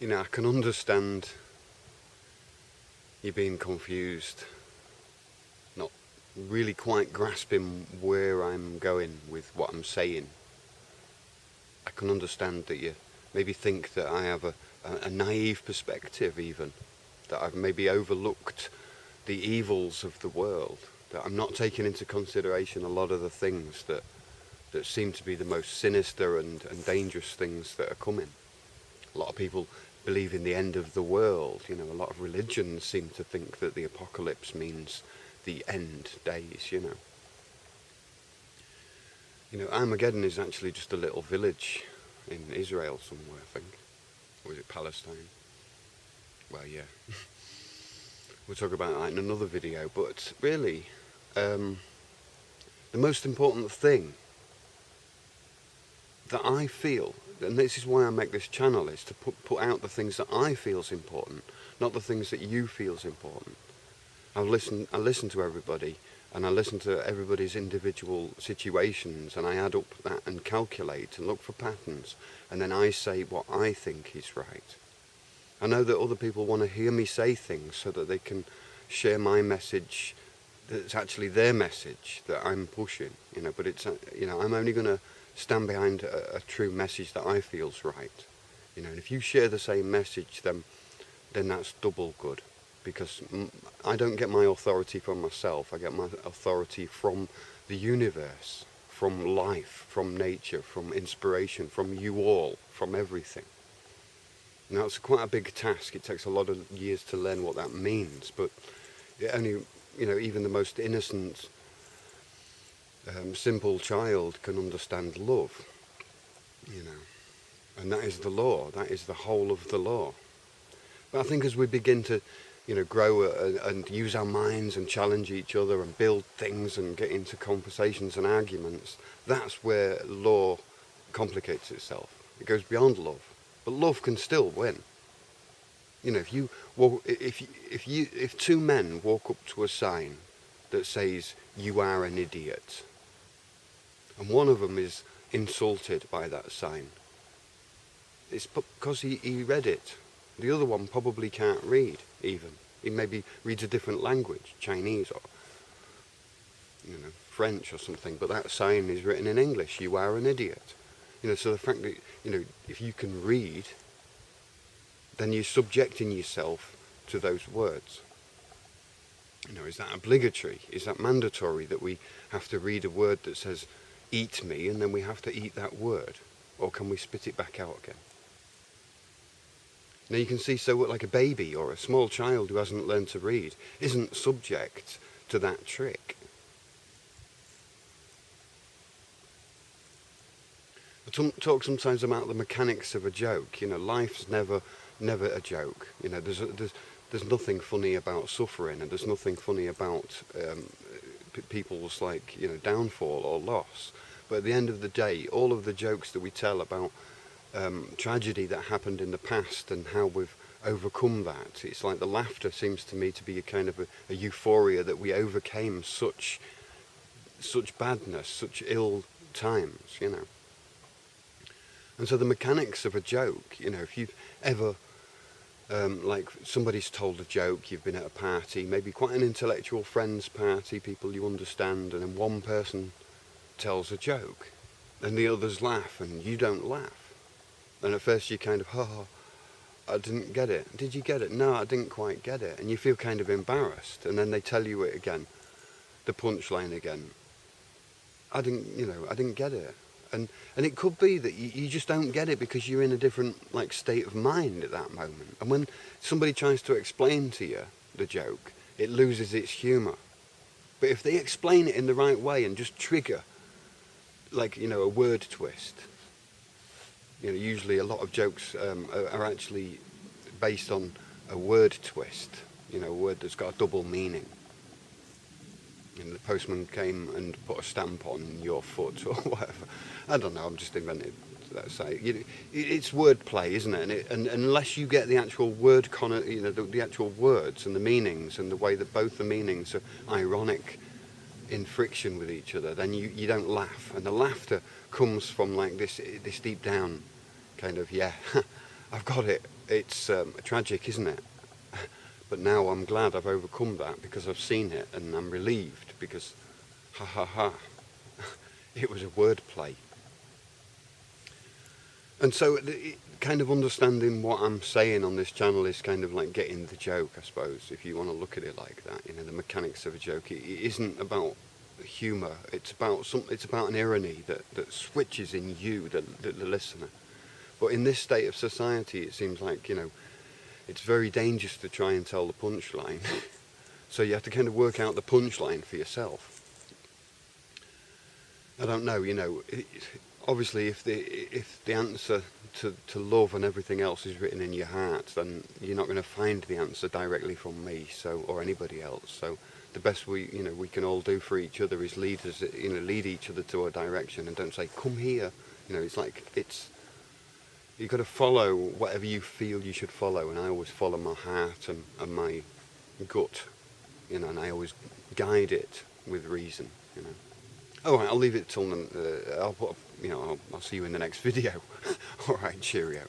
I can understand you being confused, not really quite grasping where I'm going with what I'm saying. I can understand that you maybe think that I have a naive perspective even, that I've maybe overlooked the evils of the world, that I'm not taking into consideration a lot of the things that seem to be the most sinister and dangerous things that are coming. A lot of people believe in the end of the world. A lot of religions seem to think that the apocalypse means the end days. Armageddon is actually just a little village in Israel somewhere, I think. Or is it Palestine? Well, yeah. We'll talk about that in another video. But really, the most important thing that I feel, and this is why I make this channel, is to put out the things that I feel is important, not the things that you feel is important. I listen to everybody, and I listen to everybody's individual situations, and I add up that and calculate and look for patterns, and then I say what I think is right. I know that other people want to hear me say things so that they can share my message that's actually their message that I'm pushing, but it's, I'm only going to stand behind a true message that I feel's right. And if you share the same message, then that's double good, because I don't get my authority from myself. I get my authority from the universe, from life, from nature, from inspiration, from you all, from everything. Now, it's quite a big task. It takes a lot of years to learn what that means, but it only, even the most innocent, simple child can understand love, and that is the law. That is the whole of the law. But I think as we begin to, grow and use our minds and challenge each other and build things and get into conversations and arguments, that's where law complicates itself. It goes beyond love. But love can still win. If two men walk up to a sign that says "you are an idiot," and one of them is insulted by that sign, it's because he read it. The other one probably can't read even. He maybe reads a different language, Chinese or French or something, but that sign is written in English. You are an idiot. So the fact that, if you can read, then you're subjecting yourself to those words. Is that obligatory? Is that mandatory that we have to read a word that says, eat me, and then we have to eat that word? Or can we spit it back out again? Now you can see, so like a baby or a small child who hasn't learned to read isn't subject to that trick. I talk sometimes about the mechanics of a joke. Life's never a joke. There's nothing funny about suffering, and there's nothing funny about people's downfall or loss. But at the end of the day, all of the jokes that we tell about tragedy that happened in the past and how we've overcome that, it's like the laughter seems to me to be a kind of a euphoria that we overcame such badness, such ill times, And so the mechanics of a joke, if you've ever, somebody's told a joke, you've been at a party, maybe quite an intellectual friends party, people you understand, and then one person tells a joke, and the others laugh, and you don't laugh. And at first you kind of, I didn't get it. Did you get it? No, I didn't quite get it. And you feel kind of embarrassed, and then they tell you it again, the punchline again. I didn't get it. And it could be that you just don't get it because you're in a different state of mind at that moment. And when somebody tries to explain to you the joke, it loses its humour. But if they explain it in the right way and just trigger, a word twist, usually a lot of jokes are actually based on a word twist, a word that's got a double meaning. The postman came and put a stamp on your foot or whatever. I don't know, I'm just inventing, let's say. It's wordplay, isn't it? And unless you get the actual word, the actual words and the meanings and the way that both the meanings are ironic in friction with each other, then you don't laugh. And the laughter comes from this deep down kind of, I've got it. It's tragic, isn't it? But now I'm glad I've overcome that because I've seen it, and I'm relieved because, ha ha ha, it was a wordplay. And so, kind of understanding what I'm saying on this channel is kind of like getting the joke, I suppose, if you want to look at it like that. You know, the mechanics of a joke. It isn't about humour. It's about It's about an irony that switches in you, the listener. But in this state of society, it seems like, you know, it's very dangerous to try and tell the punchline. So you have to kind of work out the punchline for yourself. I don't know, you know. Obviously, if the answer to love and everything else is written in your heart, then you're not going to find the answer directly from me, so, or anybody else. So the best we can all do for each other is lead each other to a direction, and don't say come here. You know, you've got to follow whatever you feel you should follow, and I always follow my heart and my gut, you know, and I always guide it with reason, you know. All right, I'll leave it till I'll see you in the next video. All right, cheerio.